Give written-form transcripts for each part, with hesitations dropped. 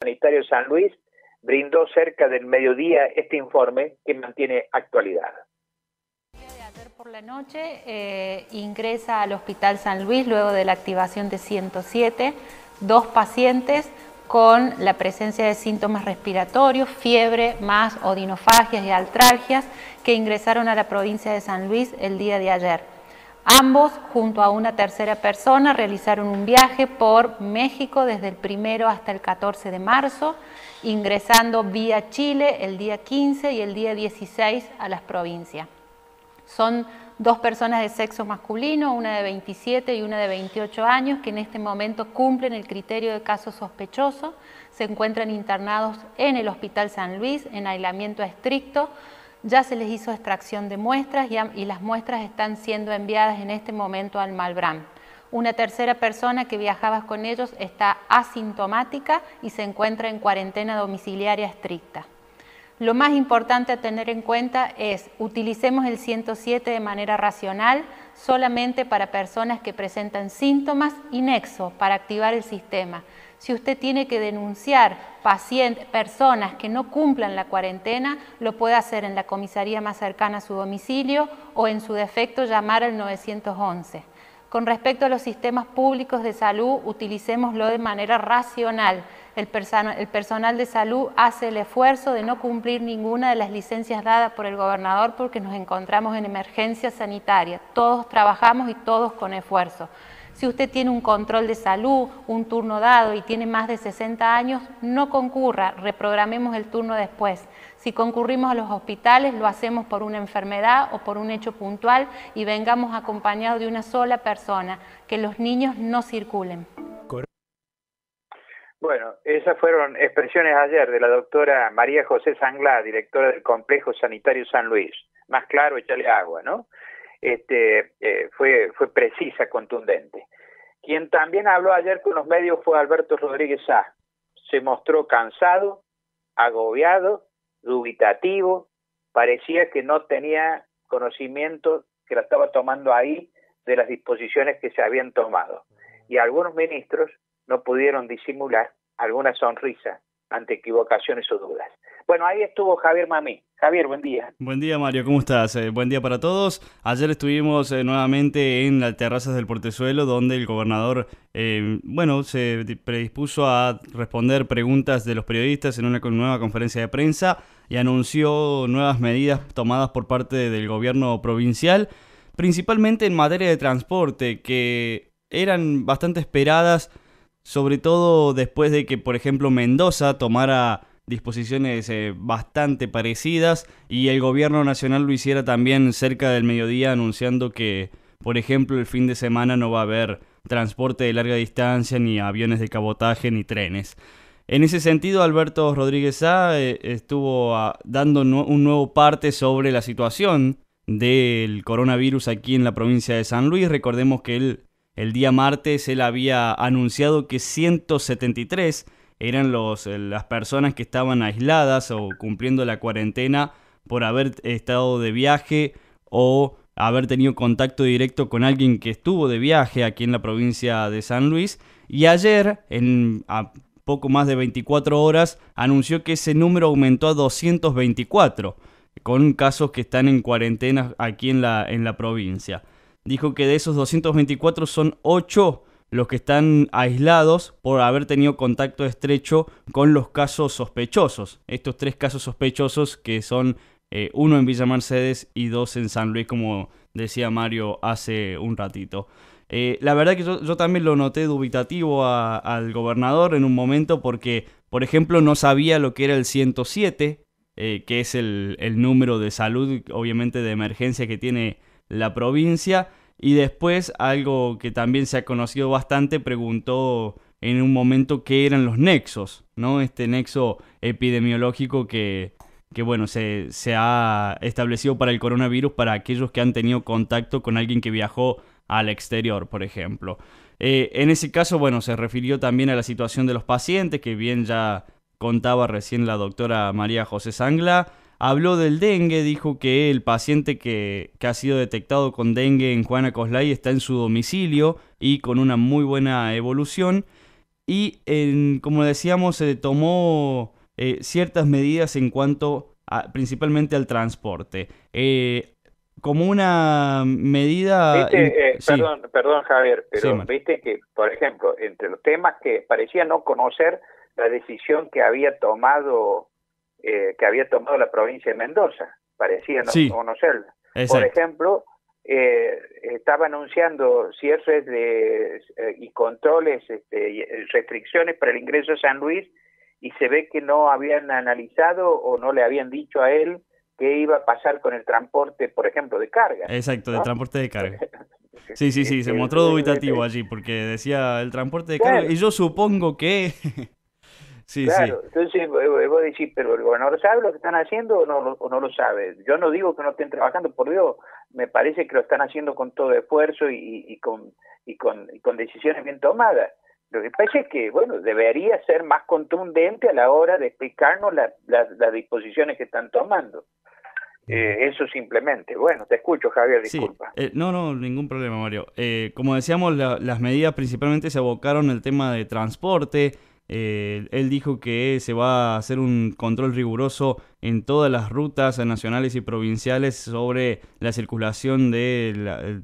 Sanitario San Luis brindó cerca del mediodía este informe que mantiene actualidad. Ayer por la noche ingresa al Hospital San Luis luego de la activación de 107, 2 pacientes con la presencia de síntomas respiratorios, fiebre, más odinofagias y artralgias que ingresaron a la provincia de San Luis el día de ayer. Ambos, junto a una tercera persona, realizaron un viaje por México desde el 1 hasta el 14 de marzo, ingresando vía Chile el día 15 y el día 16 a las provincias. Son 2 personas de sexo masculino, una de 27 y una de 28 años, que en este momento cumplen el criterio de caso sospechoso, se encuentran internados en el Hospital San Luis en aislamiento estricto. Ya se les hizo extracción de muestras y las muestras están siendo enviadas en este momento al Malbrán. Una tercera persona que viajaba con ellos está asintomática y se encuentra en cuarentena domiciliaria estricta. Lo más importante a tener en cuenta es, utilicemos el 107 de manera racional solamente para personas que presentan síntomas y nexo para activar el sistema. Si usted tiene que denunciar personas que no cumplan la cuarentena, lo puede hacer en la comisaría más cercana a su domicilio o en su defecto llamar al 911. Con respecto a los sistemas públicos de salud, utilicémoslo de manera racional. El personal de salud hace el esfuerzo de no cumplir ninguna de las licencias dadas por el gobernador porque nos encontramos en emergencia sanitaria. Todos trabajamos y todos con esfuerzo. Si usted tiene un control de salud, un turno dado y tiene más de 60 años, no concurra, reprogramemos el turno después. Si concurrimos a los hospitales, lo hacemos por una enfermedad o por un hecho puntual y vengamos acompañados de una sola persona, que los niños no circulen. Bueno, esas fueron expresiones ayer de la doctora María José Sanglá, directora del Complejo Sanitario San Luis. Más claro, echarle agua, ¿no? Fue precisa, contundente. Quien también habló ayer con los medios fue Alberto Rodríguez Sá. Se mostró cansado, agobiado, dubitativo, parecía que no tenía conocimiento, que la estaba tomando ahí, de las disposiciones que se habían tomado. Y algunos ministros no pudieron disimular alguna sonrisa ante equivocaciones o dudas. Bueno, ahí estuvo Javier Mamí. Javier, buen día. Buen día, Mario, ¿cómo estás? Buen día para todos. Ayer estuvimos nuevamente en las terrazas del Portezuelo, donde el gobernador se predispuso a responder preguntas de los periodistas en una nueva conferencia de prensa y anunció nuevas medidas tomadas por parte del gobierno provincial, principalmente en materia de transporte, que eran bastante esperadas, sobre todo después de que, por ejemplo, Mendoza tomara disposiciones bastante parecidas y el gobierno nacional lo hiciera también cerca del mediodía, anunciando que, por ejemplo, el fin de semana no va a haber transporte de larga distancia, ni aviones de cabotaje, ni trenes. En ese sentido, Alberto Rodríguez Sá estuvo dando un nuevo parte sobre la situación del coronavirus aquí en la provincia de San Luis. Recordemos que el día martes él había anunciado que 173 eran las personas que estaban aisladas o cumpliendo la cuarentena por haber estado de viaje o haber tenido contacto directo con alguien que estuvo de viaje aquí en la provincia de San Luis. Y ayer, a poco más de 24 horas, anunció que ese número aumentó a 224, con casos que están en cuarentena aquí en la provincia. Dijo que de esos 224 son 8 los que están aislados por haber tenido contacto estrecho con los casos sospechosos. Estos 3 casos sospechosos que son uno en Villa Mercedes y 2 en San Luis, como decía Mario hace un ratito. La verdad que yo también lo noté dubitativo al gobernador en un momento porque, por ejemplo, no sabía lo que era el 107, que es el número de salud, obviamente de emergencia que tiene la provincia. Y después, algo que también se ha conocido bastante, preguntó en un momento qué eran los nexos, ¿no? Este nexo epidemiológico que bueno, se ha establecido para el coronavirus para aquellos que han tenido contacto con alguien que viajó al exterior, por ejemplo. En ese caso, bueno, se refirió también a la situación de los pacientes, que bien ya contaba recién la doctora María José Sanglá. Habló del dengue, dijo que el paciente que ha sido detectado con dengue en Juana Coslay está en su domicilio y con una muy buena evolución. y como decíamos, se tomó ciertas medidas en cuanto principalmente al transporte. Como una medida... Viste, sí, perdón Javier, sí, pero viste que, por ejemplo, entre los temas que parecía no conocer la decisión que había tomado la provincia de Mendoza, parecía no sí, conocerla. exacto. Por ejemplo, estaba anunciando cierres y controles, y restricciones para el ingreso a San Luis, y se ve que no habían analizado o no le habían dicho a él qué iba a pasar con el transporte, por ejemplo, de carga. Exacto, ¿no? de transporte de carga. Sí, se mostró dubitativo allí porque decía el transporte de carga Claro, y yo supongo que... sí, sí. claro. Entonces vos decís, pero el gobernador sabe lo que están haciendo o no lo sabe. Yo no digo que no estén trabajando, por Dios, me parece que lo están haciendo con todo esfuerzo y con decisiones bien tomadas. Lo que pasa es que, bueno, debería ser más contundente a la hora de explicarnos las disposiciones que están tomando. Eso simplemente. Bueno, te escucho, Javier, disculpa. Sí, no, ningún problema, Mario. Como decíamos, las medidas principalmente se abocaron al tema de transporte. Él dijo que se va a hacer un control riguroso en todas las rutas nacionales y provinciales sobre la circulación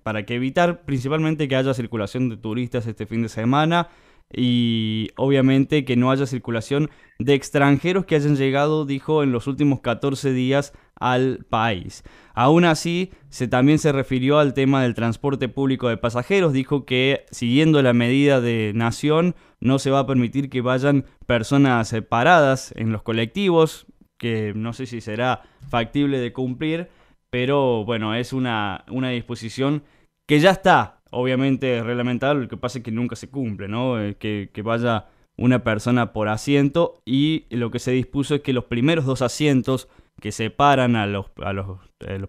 para que evitar principalmente que haya circulación de turistas este fin de semana y obviamente que no haya circulación de extranjeros que hayan llegado, dijo, en los últimos 14 días al país. Aún así, también se refirió al tema del transporte público de pasajeros. Dijo que, siguiendo la medida de Nación, no se va a permitir que vayan personas separadas en los colectivos, que no sé si será factible de cumplir, pero bueno, es una disposición que ya está, obviamente, reglamentado. Lo que pasa es que nunca se cumple, ¿no? Que vaya una persona por asiento, y lo que se dispuso es que los primeros 2 asientos que separan a los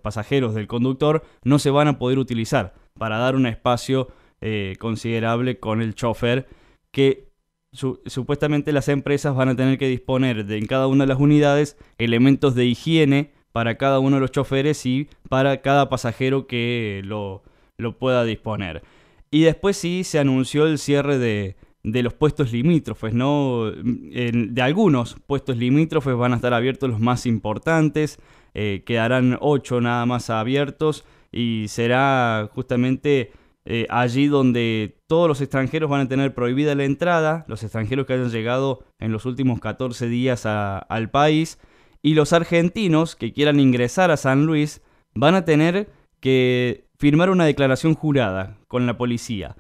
pasajeros del conductor no se van a poder utilizar para dar un espacio considerable con el chofer, que supuestamente las empresas van a tener que disponer en cada una de las unidades elementos de higiene para cada uno de los choferes y para cada pasajero que lo pueda disponer. Y después sí se anunció el cierre de los puestos limítrofes, ¿no? De algunos puestos limítrofes van a estar abiertos los más importantes, quedarán 8 nada más abiertos, y será justamente allí donde todos los extranjeros van a tener prohibida la entrada, los extranjeros que hayan llegado en los últimos 14 días al país, y los argentinos que quieran ingresar a San Luis van a tener que firmar una declaración jurada con la policía.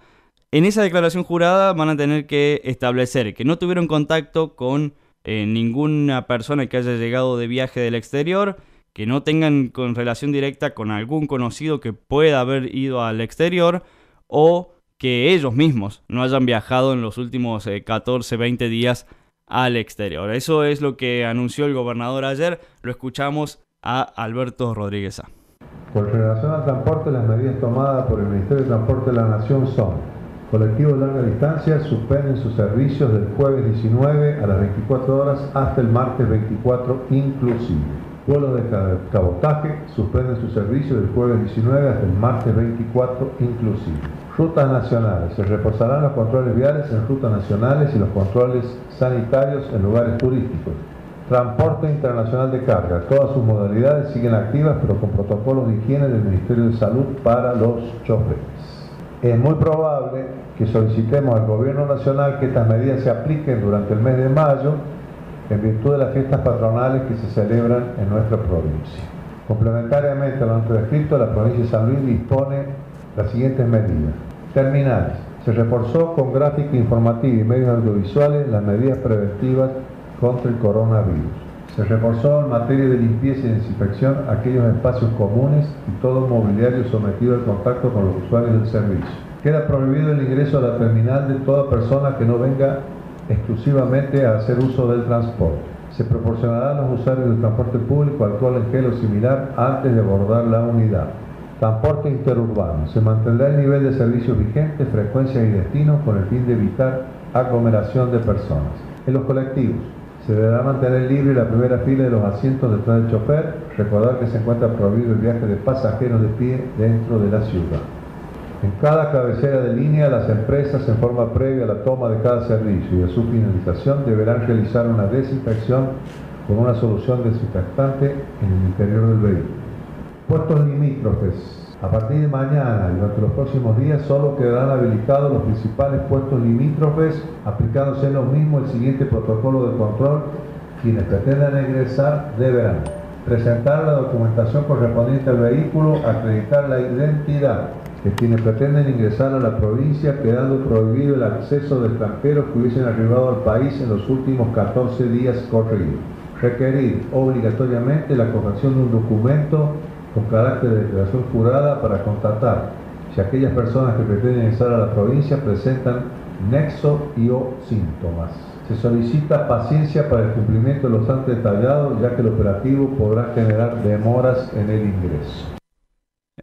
En esa declaración jurada van a tener que establecer que no tuvieron contacto con ninguna persona que haya llegado de viaje del exterior, que no tengan con relación directa con algún conocido que pueda haber ido al exterior, o que ellos mismos no hayan viajado en los últimos 14, 20 días al exterior. Eso es lo que anunció el gobernador ayer. Lo escuchamos a Alberto Rodríguez Sá. Con relación al transporte, las medidas tomadas por el Ministerio de Transporte de la Nación son: colectivos de larga distancia suspenden sus servicios del jueves 19 a las 24 horas hasta el martes 24 inclusive. Vuelos de cabotaje suspenden sus servicios del jueves 19 hasta el martes 24 inclusive. Rutas nacionales. Se reforzarán los controles viales en rutas nacionales y los controles sanitarios en lugares turísticos. Transporte internacional de carga. Todas sus modalidades siguen activas, pero con protocolos de higiene del Ministerio de Salud para los choferes. Es muy probable que solicitemos al Gobierno Nacional que estas medidas se apliquen durante el mes de mayo, en virtud de las fiestas patronales que se celebran en nuestra provincia. Complementariamente a lo antes descrito, la provincia de San Luis dispone las siguientes medidas. Terminales. Se reforzó con gráfica informativa y medios audiovisuales las medidas preventivas contra el coronavirus. Se reforzó en materia de limpieza y desinfección aquellos espacios comunes y todo mobiliario sometido al contacto con los usuarios del servicio. Queda prohibido el ingreso a la terminal de toda persona que no venga exclusivamente a hacer uso del transporte. Se proporcionará a los usuarios del transporte público alcohol en gel o similar antes de abordar la unidad. Transporte interurbano. Se mantendrá el nivel de servicios vigente, frecuencias y destinos con el fin de evitar aglomeración de personas. En los colectivos, se deberá mantener libre la primera fila de los asientos detrás del chofer. Recordar que se encuentra prohibido el viaje de pasajeros de pie dentro de la ciudad. En cada cabecera de línea, las empresas, en forma previa a la toma de cada servicio y a su finalización, deberán realizar una desinfección con una solución desinfectante en el interior del vehículo. Puestos limítrofes. A partir de mañana y durante los próximos días solo quedarán habilitados los principales puestos limítrofes, aplicándose en lo mismo el siguiente protocolo de control. Quienes pretendan ingresar deberán presentar la documentación correspondiente al vehículo, acreditar la identidad de quienes pretenden ingresar a la provincia, quedando prohibido el acceso de extranjeros que hubiesen arribado al país en los últimos 14 días corridos. Requerir obligatoriamente la confección de un documento con carácter de declaración jurada para constatar si aquellas personas que pretenden ingresar a la provincia presentan nexo y o síntomas. Se solicita paciencia para el cumplimiento de los antes detallados, ya que el operativo podrá generar demoras en el ingreso.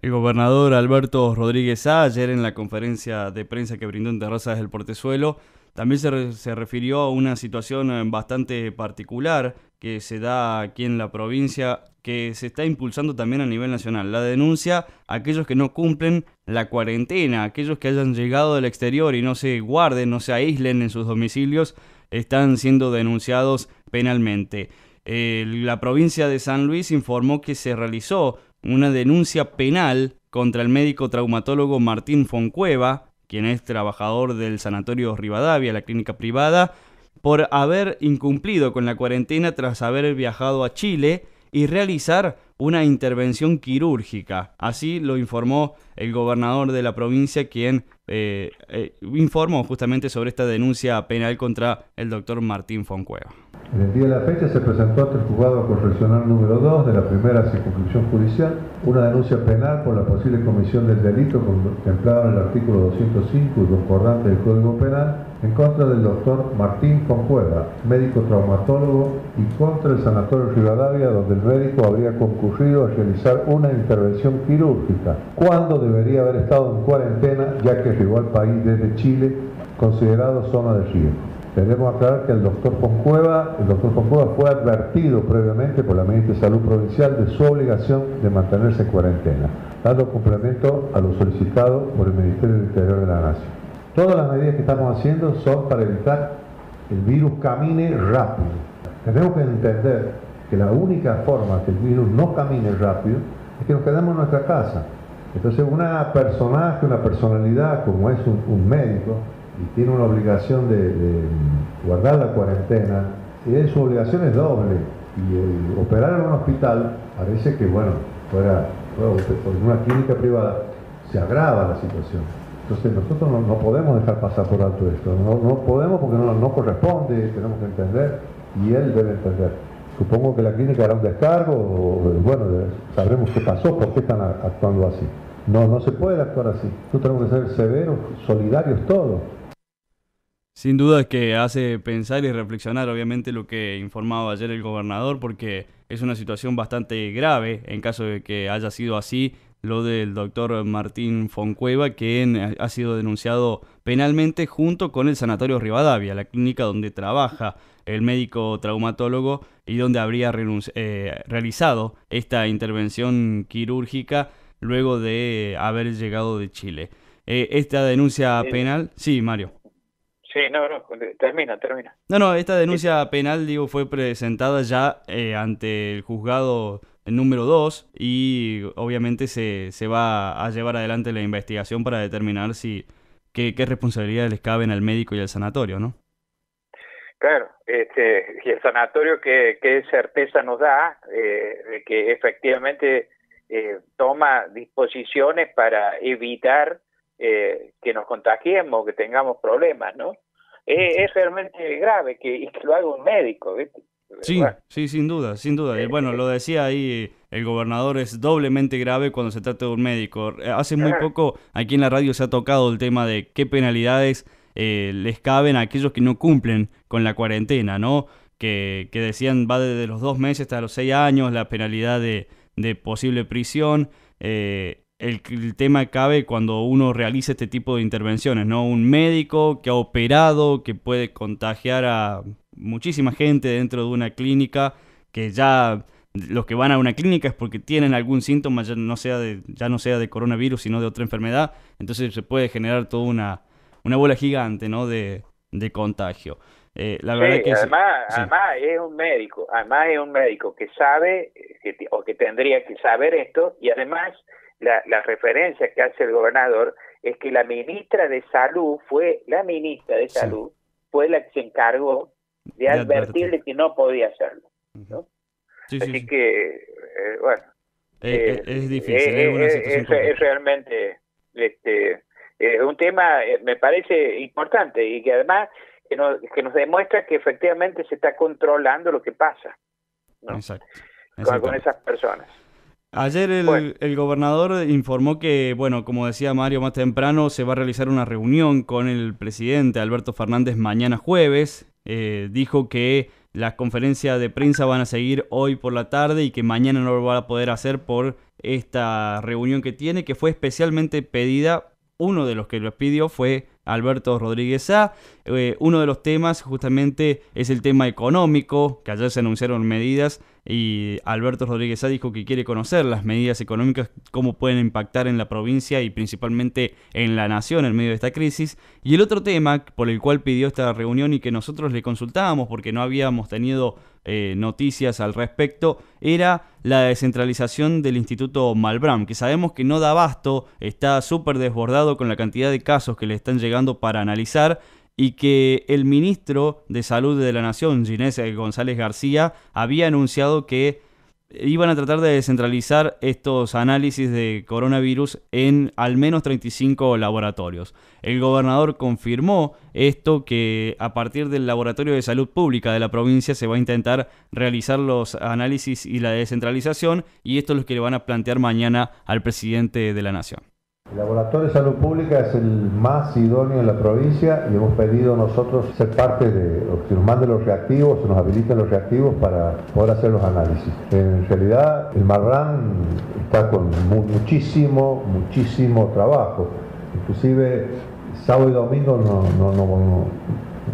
El gobernador Alberto Rodríguez Sá, ayer en la conferencia de prensa que brindó en Terrazas del Portezuelo, también se refirió a una situación bastante particular que se da aquí en la provincia, que se está impulsando también a nivel nacional. La denuncia a aquellos que no cumplen la cuarentena, aquellos que hayan llegado del exterior y no se guarden, no se aíslen en sus domicilios, están siendo denunciados penalmente. La provincia de San Luis informó que se realizó una denuncia penal contra el médico traumatólogo Martín Foncueva, quien es trabajador del Sanatorio Rivadavia, la clínica privada, por haber incumplido con la cuarentena tras haber viajado a Chile y realizar una intervención quirúrgica. Así lo informó el gobernador de la provincia, quien informó justamente sobre esta denuncia penal contra el doctor Martín Foncueva. En el día de la fecha se presentó ante el juzgado correccional número 2 de la primera circunscripción judicial una denuncia penal por la posible comisión del delito contemplado en el artículo 205 y concordante del Código Penal en contra del doctor Martín Foncueva, médico traumatólogo, y contra el Sanatorio Rivadavia, donde el médico habría concurrido a realizar una intervención quirúrgica, cuando debería haber estado en cuarentena, ya que llegó al país desde Chile, considerado zona de riesgo. Debemos aclarar que el doctor Foncueva fue advertido previamente por la Ministra de Salud Provincial de su obligación de mantenerse en cuarentena, dando complemento a lo solicitado por el Ministerio del Interior de la Nación. Todas las medidas que estamos haciendo son para evitar que el virus camine rápido. Tenemos que entender que la única forma que el virus no camine rápido es que nos quedemos en nuestra casa. Entonces una personalidad como es un médico, y tiene una obligación de guardar la cuarentena, y su obligación es doble, y el operar en un hospital parece que, bueno, fuera por una clínica privada, se agrava la situación. Entonces nosotros no podemos dejar pasar por alto esto, no podemos porque no corresponde, tenemos que entender, y él debe entender. Supongo que la clínica hará un descargo, bueno, sabremos qué pasó, por qué están actuando así. No se puede actuar así, nosotros tenemos que ser severos, solidarios todos. Sin duda es que hace pensar y reflexionar obviamente lo que informaba ayer el gobernador, porque es una situación bastante grave en caso de que haya sido así lo del doctor Martín Foncueva, quien ha sido denunciado penalmente junto con el Sanatorio Rivadavia, la clínica donde trabaja el médico traumatólogo y donde habría realizado esta intervención quirúrgica luego de haber llegado de Chile. Esta denuncia penal... Sí, Mario. Sí, termina. No, esta denuncia penal, digo, fue presentada ya ante el juzgado número 2 y obviamente se va a llevar adelante la investigación para determinar qué responsabilidades les caben al médico y al sanatorio, ¿no? Claro, y el sanatorio qué certeza nos da de que efectivamente toma disposiciones para evitar que nos contagiemos, que tengamos problemas, ¿no? Es realmente grave que lo haga un médico, ¿viste? Sí, bueno. Sí, sin duda. Bueno, lo decía ahí el gobernador, es doblemente grave cuando se trata de un médico. Hace muy poco aquí en la radio se ha tocado el tema de qué penalidades les caben a aquellos que no cumplen con la cuarentena, ¿no? Que decían va desde los 2 meses hasta los 6 años la penalidad de posible prisión. El tema cabe cuando uno realiza este tipo de intervenciones, ¿no? Un médico que ha operado, que puede contagiar a muchísima gente dentro de una clínica, que ya los que van a una clínica es porque tienen algún síntoma, ya no sea de coronavirus, sino de otra enfermedad. Entonces se puede generar toda una bola gigante, ¿no?, de contagio. La verdad que además es un médico que sabe o que tendría que saber esto, y además la referencia que hace el gobernador es que la ministra de Salud fue la que se encargó de advertirle que no podía hacerlo, ¿no? Así que, bueno, es difícil, es una situación es realmente es un tema, me parece importante, y que además que nos demuestra que efectivamente se está controlando lo que pasa, ¿no? Exacto. Con esas personas. Ayer el gobernador informó que, bueno, como decía Mario más temprano, se va a realizar una reunión con el presidente Alberto Fernández mañana jueves. Dijo que las conferencias de prensa van a seguir hoy por la tarde y que mañana no lo va a poder hacer por esta reunión que tiene, que fue especialmente pedida. Uno de los que lo pidió fue Alberto Rodríguez Sá. Uno de los temas justamente es el tema económico, que ayer se anunciaron medidas y Alberto Rodríguez Sá dijo que quiere conocer las medidas económicas, cómo pueden impactar en la provincia y principalmente en la nación en medio de esta crisis. Y el otro tema por el cual pidió esta reunión y que nosotros le consultábamos porque no habíamos tenido noticias al respecto, era la descentralización del Instituto Malbrán, que sabemos que no da abasto, está súper desbordado con la cantidad de casos que le están llegando para analizar, y que el ministro de Salud de la Nación, Ginés González García, había anunciado que iban a tratar de descentralizar estos análisis de coronavirus en al menos 35 laboratorios. El gobernador confirmó esto, que a partir del Laboratorio de Salud Pública de la provincia se va a intentar realizar los análisis y la descentralización, y esto es lo que le van a plantear mañana al presidente de la Nación. El Laboratorio de Salud Pública es el más idóneo en la provincia y hemos pedido nosotros ser parte de, o que nos manden los reactivos, o nos habiliten los reactivos para poder hacer los análisis. En realidad el Malbrán está con muchísimo trabajo. Inclusive sábado y domingo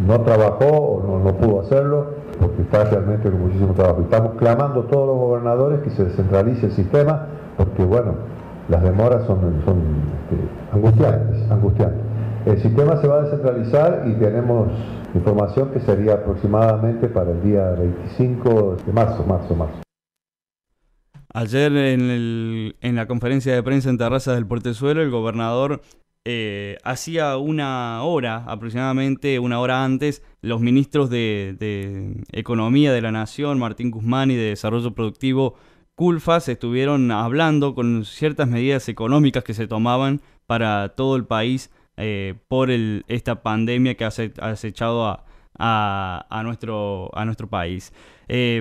no trabajó o no pudo hacerlo porque está realmente con muchísimo trabajo. Estamos clamando a todos los gobernadores que se descentralice el sistema porque, bueno, las demoras son angustiantes. El sistema se va a descentralizar y tenemos información que sería aproximadamente para el día 25 de marzo. Ayer en la conferencia de prensa en Terrazas del Portezuelo, el gobernador hacía aproximadamente una hora antes, los ministros de Economía de la Nación, Martín Guzmán, y de Desarrollo Productivo, Culfas, estuvieron hablando con ciertas medidas económicas que se tomaban para todo el país por esta pandemia que ha acechado a nuestro país.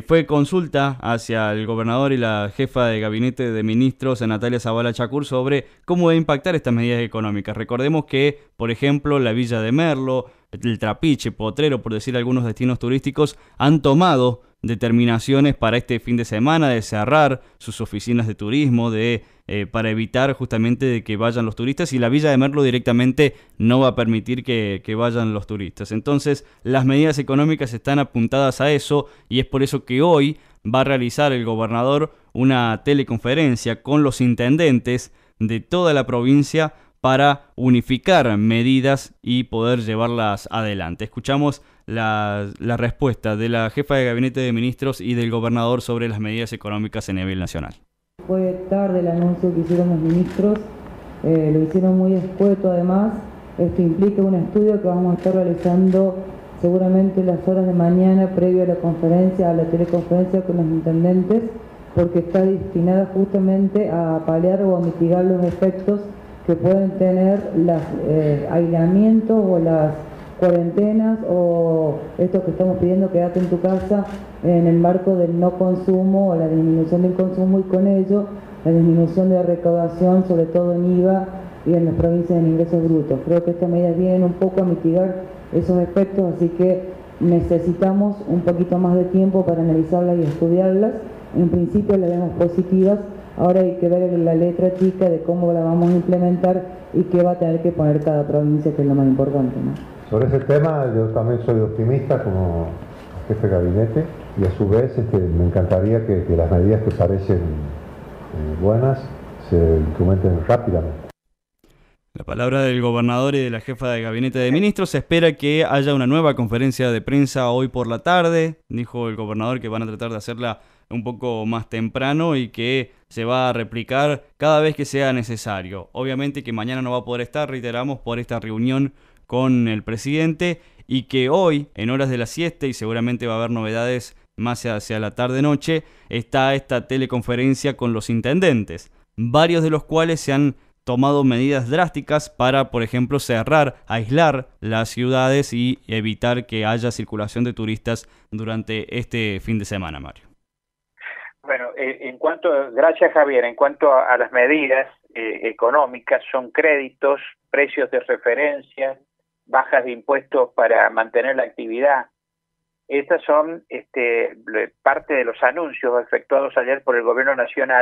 Fue consulta hacia el gobernador y la jefa de gabinete de ministros, Natalia Zavala Chacur, sobre cómo va a impactar estas medidas económicas. Recordemos que, por ejemplo, la Villa de Merlo, el Trapiche, Potrero, por decir algunos destinos turísticos, han tomado determinaciones para este fin de semana de cerrar sus oficinas de turismo para evitar justamente de que vayan los turistas, y la Villa de Merlo directamente no va a permitir que vayan los turistas. Entonces las medidas económicas están apuntadas a eso, y es por eso que hoy va a realizar el gobernador una teleconferencia con los intendentes de toda la provincia para unificar medidas y poder llevarlas adelante. Escuchamos la respuesta de la jefa de gabinete de ministros y del gobernador sobre las medidas económicas a nivel nacional. Fue tarde el anuncio que hicieron los ministros, lo hicieron muy escueto además. Esto implica un estudio que vamos a estar realizando seguramente en las horas de mañana previo a la teleconferencia con los intendentes, porque está destinada justamente a paliar o a mitigar los efectos que pueden tener los aislamientos o las cuarentenas, o esto que estamos pidiendo, quédate en tu casa, en el marco del no consumo o la disminución del consumo, y con ello la disminución de la recaudación, sobre todo en IVA y en las provincias en ingresos brutos. Creo que estas medidas vienen un poco a mitigar esos efectos, así que necesitamos un poquito más de tiempo para analizarlas y estudiarlas. En principio las vemos positivas. Ahora hay que ver la letra chica de cómo la vamos a implementar y qué va a tener que poner cada provincia, que es lo más importante, ¿no? Sobre ese tema yo también soy optimista como jefe de gabinete. y a su vez me encantaría que las medidas que parecen buenas se instrumenten rápidamente. La palabra del gobernador y de la jefa de gabinete de ministros. Se espera que haya una nueva conferencia de prensa hoy por la tarde. Dijo el gobernador que van a tratar de hacerla un poco más temprano y que se va a replicar cada vez que sea necesario. Obviamente que mañana no va a poder estar, reiteramos, por esta reunión con el presidente, y que hoy, en horas de la siesta, y seguramente va a haber novedades más hacia la tarde-noche, está esta teleconferencia con los intendentes, varios de los cuales se han tomado medidas drásticas para, por ejemplo, cerrar, aislar las ciudades y evitar que haya circulación de turistas durante este fin de semana, Mario. Bueno, gracias Javier, en cuanto a las medidas económicas, son créditos, precios de referencia, bajas de impuestos para mantener la actividad. Estas son parte de los anuncios efectuados ayer por el Gobierno Nacional